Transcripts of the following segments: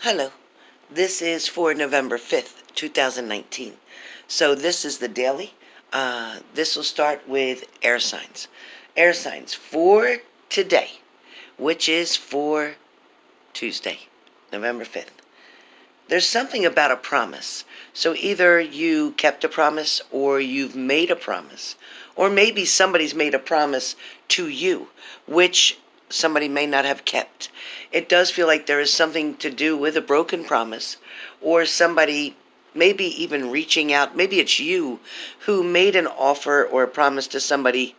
Hello. This is for November 5th, 2019. So this is the daily. This will start with air signs. Air signs for today, which is for Tuesday, November 5th. There's something about a promise. So either you kept a promise or you've made a promise. Or maybe somebody's made a promise to you, which somebody may not have kept. It does feel like there is something to do with a broken promise or somebody maybe even reaching out. Maybe it's you who made an offer or a promise to somebody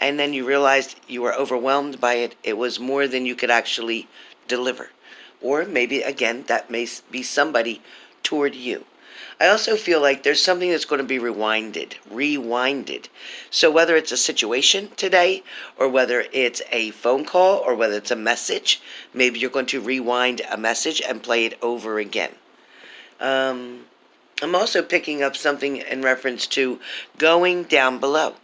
and then you realized you were overwhelmed by it. It was more than you could actually deliver. Or maybe, again, that may be somebody toward you. I also feel like there's something that's going to be rewinded. So whether it's a situation today, or whether it's a phone call, or whether it's a message, maybe you're going to rewind a message and play it over again. I'm also picking up something in reference to going down below.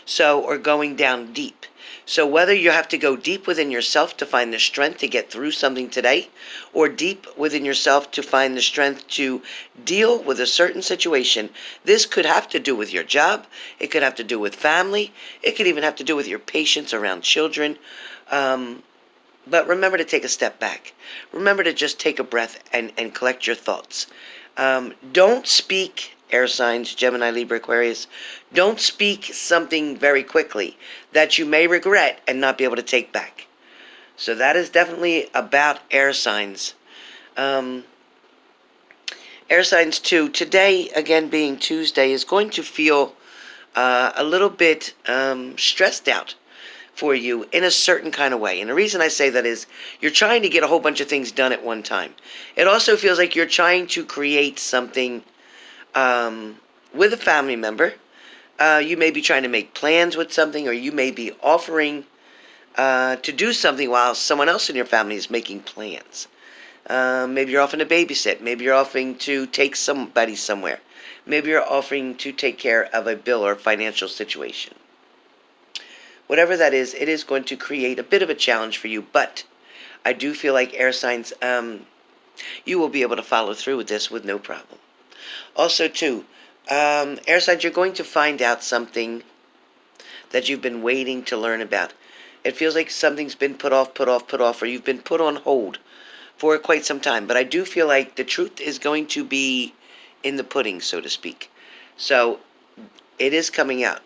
So, or going down deep. So whether you have to go deep within yourself to find the strength to get through something today, or deep within yourself to find the strength to deal with a certain situation, this could have to do with your job, it could have to do with family, it could even have to do with your patience around children. But remember to take a step back. Remember to just take a breath and collect your thoughts. Don't speak, air signs, Gemini, Libra, Aquarius. Don't speak something very quickly that you may regret and not be able to take back. So that is definitely about air signs. Air signs too. Today, again being Tuesday, is going to feel a little bit stressed out for you in a certain kind of way. And the reason I say that is you're trying to get a whole bunch of things done at one time. It also feels like you're trying to create something with a family member. You may be trying to make plans with something, or you may be offering to do something while someone else in your family is making plans. Maybe you're offering to babysit. Maybe you're offering to take somebody somewhere. Maybe you're offering to take care of a bill or financial situation. Whatever that is, it is going to create a bit of a challenge for you, but I do feel like air signs, you will be able to follow through with this with no problem. Also, too, air signs, you're going to find out something that you've been waiting to learn about. It feels like something's been put off, or you've been put on hold for quite some time. But I do feel like the truth is going to be in the pudding, so to speak. So it is coming out.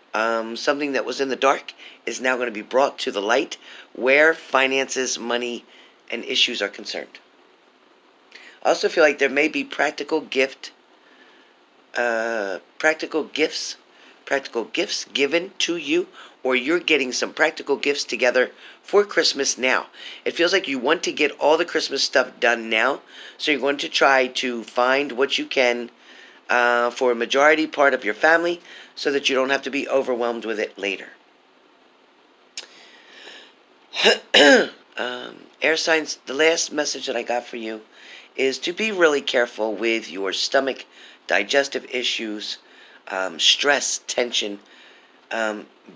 Something that was in the dark is now going to be brought to the light where finances, money, and issues are concerned. I also feel like there may be practical gifts given to you, or you're getting some practical gifts together for Christmas now. It feels like you want to get all the Christmas stuff done now, so you're going to try to find what you can for a majority part of your family so that you don't have to be overwhelmed with it later. Air signs, the last message that I got for you is to be really careful with your stomach, digestive issues, stress, tension.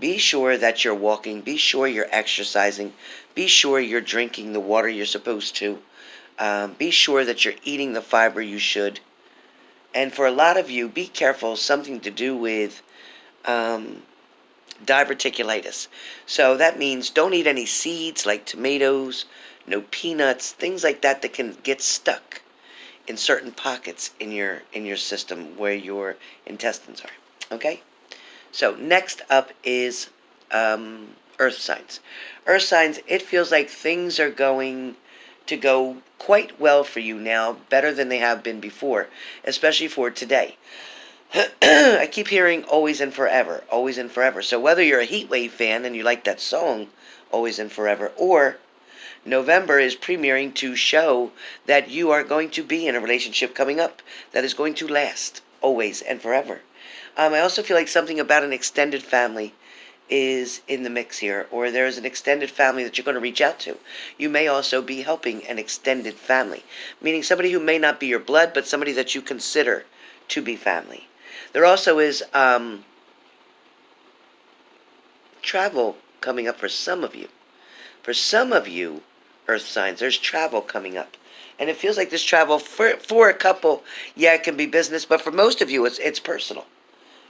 Be sure that you're walking. Be sure you're exercising. Be sure you're drinking the water you're supposed to. Be sure that you're eating the fiber you should. And for a lot of you, be careful, something to do with diverticulitis. So that means don't eat any seeds like tomatoes, no peanuts, things like that that can get stuck in certain pockets in your system where your intestines are. Okay? So next up is earth signs. Earth signs, it feels like things are going to go quite well for you now, better than they have been before, especially for today. I keep hearing always and forever, always and forever. So whether you're a Heatwave fan and you like that song, Always and Forever, or November is premiering to show that you are going to be in a relationship coming up that is going to last always and forever. I also feel like something about an extended family is in the mix here, or there's an extended family that you're going to reach out to. You may also be helping an extended family, meaning somebody who may not be your blood, but somebody that you consider to be family. There also is travel coming up for some of you. For some of you, earth signs, there's travel coming up. And it feels like this travel, for a couple, yeah, it can be business, but for most of you, it's personal.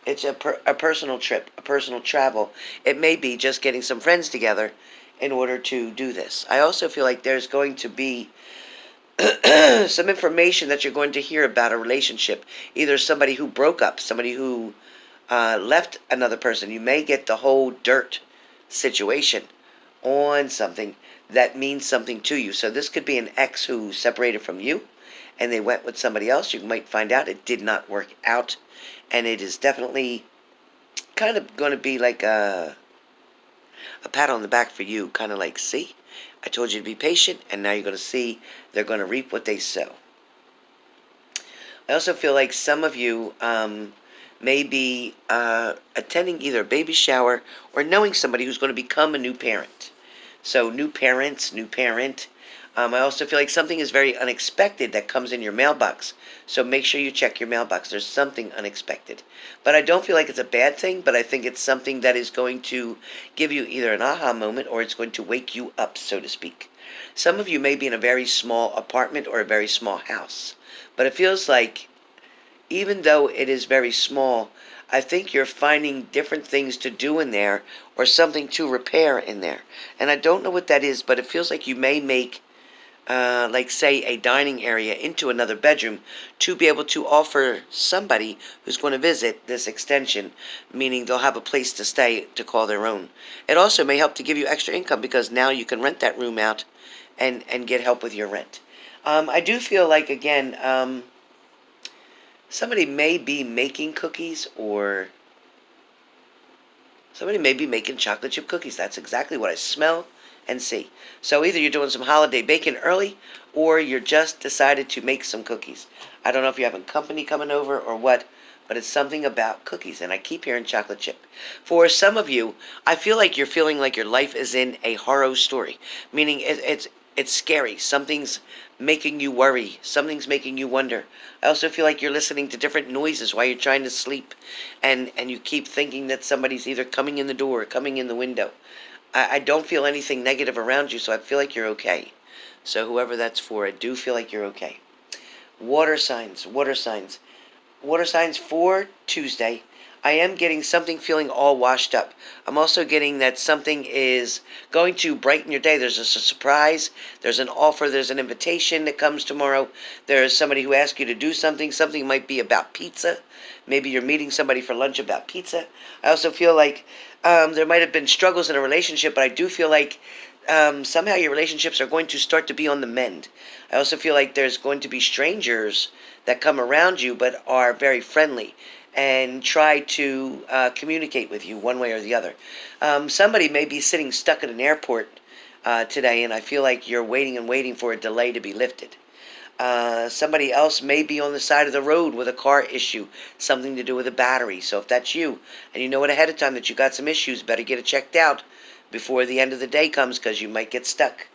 It's a personal trip, a personal travel. It may be just getting some friends together in order to do this. I also feel like there's going to be some information that you're going to hear about a relationship. Either somebody who broke up, somebody who left another person. You may get the whole dirt situation on something that means something to you. So this could be an ex who separated from you and they went with somebody else. You might find out it did not work out. And it is definitely kind of going to be like a pat on the back for you. Kind of like, see, I told you to be patient, and now you're going to see they're going to reap what they sow. I also feel like some of you may be attending either a baby shower or knowing somebody who's going to become a new parent. So new parents, new parent. I also feel like something is very unexpected that comes in your mailbox. So make sure you check your mailbox. There's something unexpected. But I don't feel like it's a bad thing, but I think it's something that is going to give you either an aha moment or it's going to wake you up, so to speak. Some of you may be in a very small apartment or a very small house. But it feels like, even though it is very small, I think you're finding different things to do in there or something to repair in there. And I don't know what that is, but it feels like you may make, like, say, a dining area into another bedroom to be able to offer somebody who's going to visit this extension, meaning they'll have a place to stay to call their own. It also may help to give you extra income because now you can rent that room out and get help with your rent. I do feel like, again, somebody may be making cookies or somebody may be making chocolate chip cookies. That's exactly what I smell and see. So either you're doing some holiday baking early or you're just decided to make some cookies. I don't know if you're having company coming over or what, but it's something about cookies, and I keep hearing chocolate chip. For some of you, I feel like you're feeling like your life is in a horror story, meaning it's scary. Something's making you worry. Something's making you wonder. I also feel like you're listening to different noises while you're trying to sleep, and you keep thinking that somebody's either coming in the door or coming in the window. I don't feel anything negative around you, so I feel like you're okay. So whoever that's for, I do feel like you're okay. Water signs, water signs. Water signs for Tuesday. I am getting something feeling all washed up. I'm also getting that something is going to brighten your day. There's a surprise. There's an offer. There's an invitation that comes tomorrow. There's somebody who asks you to do something. Something might be about pizza. Maybe you're meeting somebody for lunch about pizza. I also feel like there might have been struggles in a relationship, but I do feel like somehow your relationships are going to start to be on the mend. I also feel like there's going to be strangers that come around you but are very friendly and try to communicate with you one way or the other. Somebody may be sitting stuck at an airport today, and I feel like you're waiting and waiting for a delay to be lifted. Somebody else may be on the side of the road with a car issue, something to do with a battery. So if that's you, and you know it ahead of time that you got some issues, better get it checked out before the end of the day comes because you might get stuck.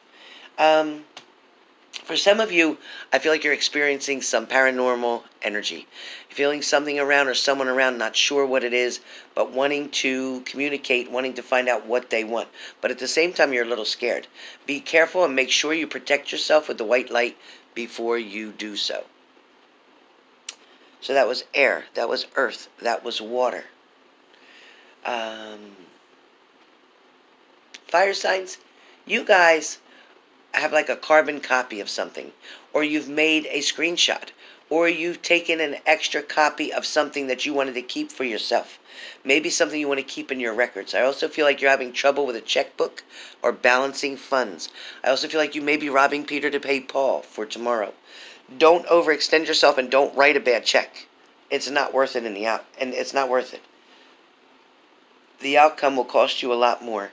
For some of you, I feel like you're experiencing some paranormal energy. Feeling something around or someone around, not sure what it is, but wanting to communicate, wanting to find out what they want. But at the same time, you're a little scared. Be careful and make sure you protect yourself with the white light before you do so. So that was air, that was earth, that was water. Fire signs, you guys have like a carbon copy of something, or you've made a screenshot, or you've taken an extra copy of something that you wanted to keep for yourself. Maybe something you want to keep in your records. I also feel like you're having trouble with a checkbook or balancing funds. I also feel like you may be robbing Peter to pay Paul for tomorrow. Don't overextend yourself and don't write a bad check. It's not worth it and it's not worth it. The outcome will cost you a lot more.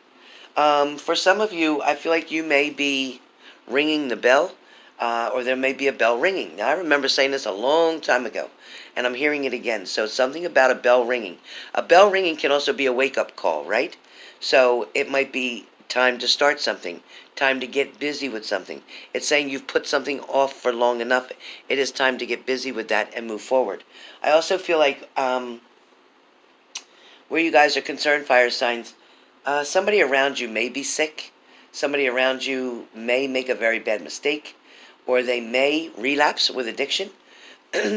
For some of you, I feel like you may be ringing the bell, or there may be a bell ringing. Now, I remember saying this a long time ago, and I'm hearing it again. So something about a bell ringing. A bell ringing can also be a wake-up call, right? So it might be time to start something, time to get busy with something. It's saying you've put something off for long enough. It is time to get busy with that and move forward. I also feel like where you guys are concerned, fire signs, somebody around you may be sick. Somebody around you may make a very bad mistake. or they may relapse with addiction.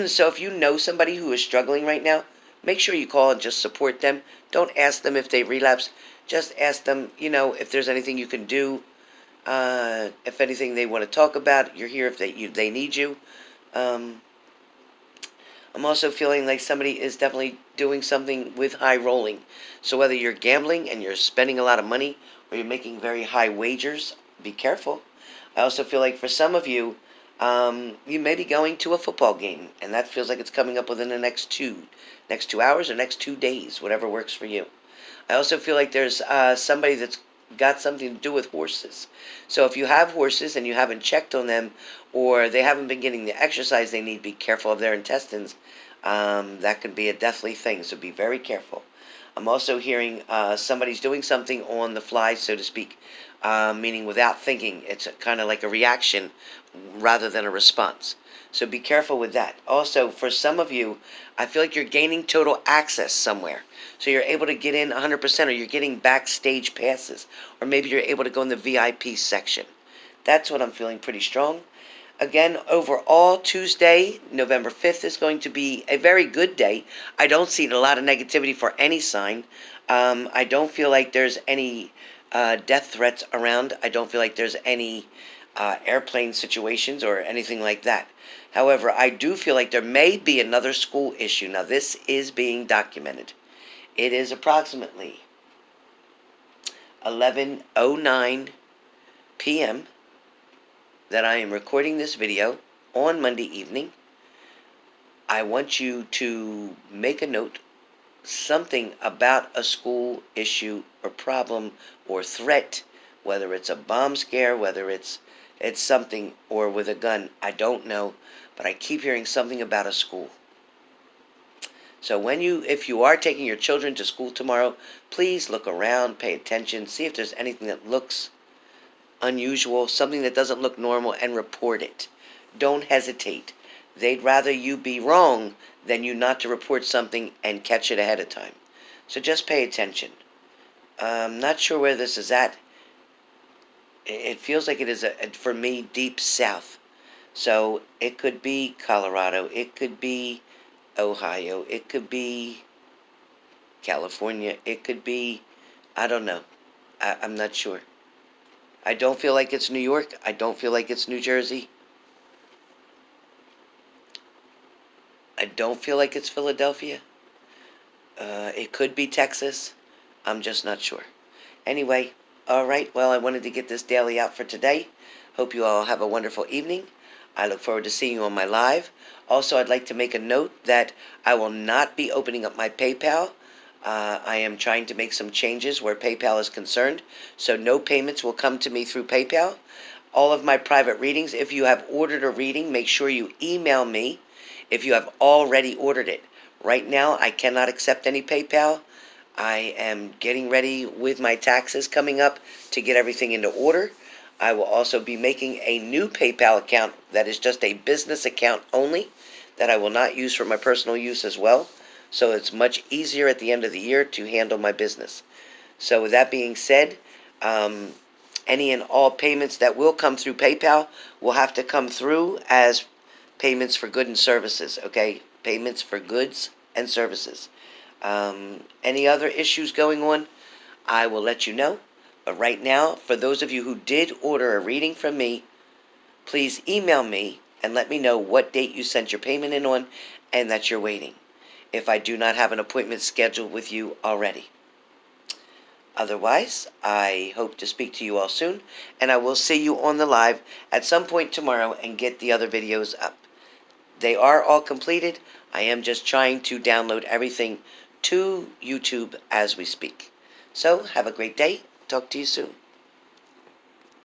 So if you know somebody who is struggling right now, make sure you call and just support them. Don't ask them if they relapse. Just ask them, if there's anything you can do. If anything they want to talk about, you're here if they need you. Um, I'm also feeling like somebody is definitely doing something with high rolling. So whether you're gambling and you're spending a lot of money or you're making very high wagers, be careful. I also feel like for some of you, you may be going to a football game, and that feels like it's coming up within the next 2 hours or next 2 days, whatever works for you. I also feel like there's somebody that's got something to do with horses. So if you have horses and you haven't checked on them, or they haven't been getting the exercise they need, be careful of their intestines. That could be a deathly thing, so be very careful. I'm also hearing somebody's doing something on the fly, so to speak, meaning without thinking. It's kind of like a reaction rather than a response. So be careful with that. Also, for some of you, I feel like you're gaining total access somewhere. So you're able to get in 100%, or you're getting backstage passes, or maybe you're able to go in the VIP section. That's what I'm feeling pretty strong. Again, overall, Tuesday, November 5th, is going to be a very good day. I don't see a lot of negativity for any sign. I don't feel like there's any death threats around. I don't feel like there's any airplane situations or anything like that. However, I do feel like there may be another school issue. Now, this is being documented. It is approximately 11:09 p.m. that I am recording this video on Monday evening. I want you to make a note, something about a school issue or problem or threat, whether it's a bomb scare, whether it's something, or with a gun. I don't know, but I keep hearing something about a school. So if you are taking your children to school tomorrow, please look around, pay attention, see if there's anything that looks unusual, something that doesn't look normal, and report it. Don't hesitate. They'd rather you be wrong than you not to report something and catch it ahead of time. So just pay attention. I'm not sure where this is at. It feels like it is, for me, deep south. So it could be Colorado. It could be Ohio. It could be California. It could be, I don't know. I'm not sure. I don't feel like it's New York. I don't feel like it's New Jersey. I don't feel like it's Philadelphia. It could be Texas. I'm just not sure. Anyway, all right. Well, I wanted to get this daily out for today. Hope you all have a wonderful evening. I look forward to seeing you on my live. Also, I'd like to make a note that I will not be opening up my PayPal. I am trying to make some changes where PayPal is concerned, so no payments will come to me through PayPal. All of my private readings, if you have ordered a reading, make sure you email me if you have already ordered it. Right now, I cannot accept any PayPal. I am getting ready with my taxes coming up to get everything into order. I will also be making a new PayPal account that is just a business account only, that I will not use for my personal use as well. So it's much easier at the end of the year to handle my business. So with that being said, any and all payments that will come through PayPal will have to come through as payments for goods and services, okay? Payments for goods and services. Any other issues going on, I will let you know. But right now, for those of you who did order a reading from me, please email me and let me know what date you sent your payment in on and that you're waiting, if I do not have an appointment scheduled with you already. Otherwise, I hope to speak to you all soon, and I will see you on the live at some point tomorrow and get the other videos up. They are all completed. I am just trying to download everything to YouTube as we speak. So, have a great day. Talk to you soon.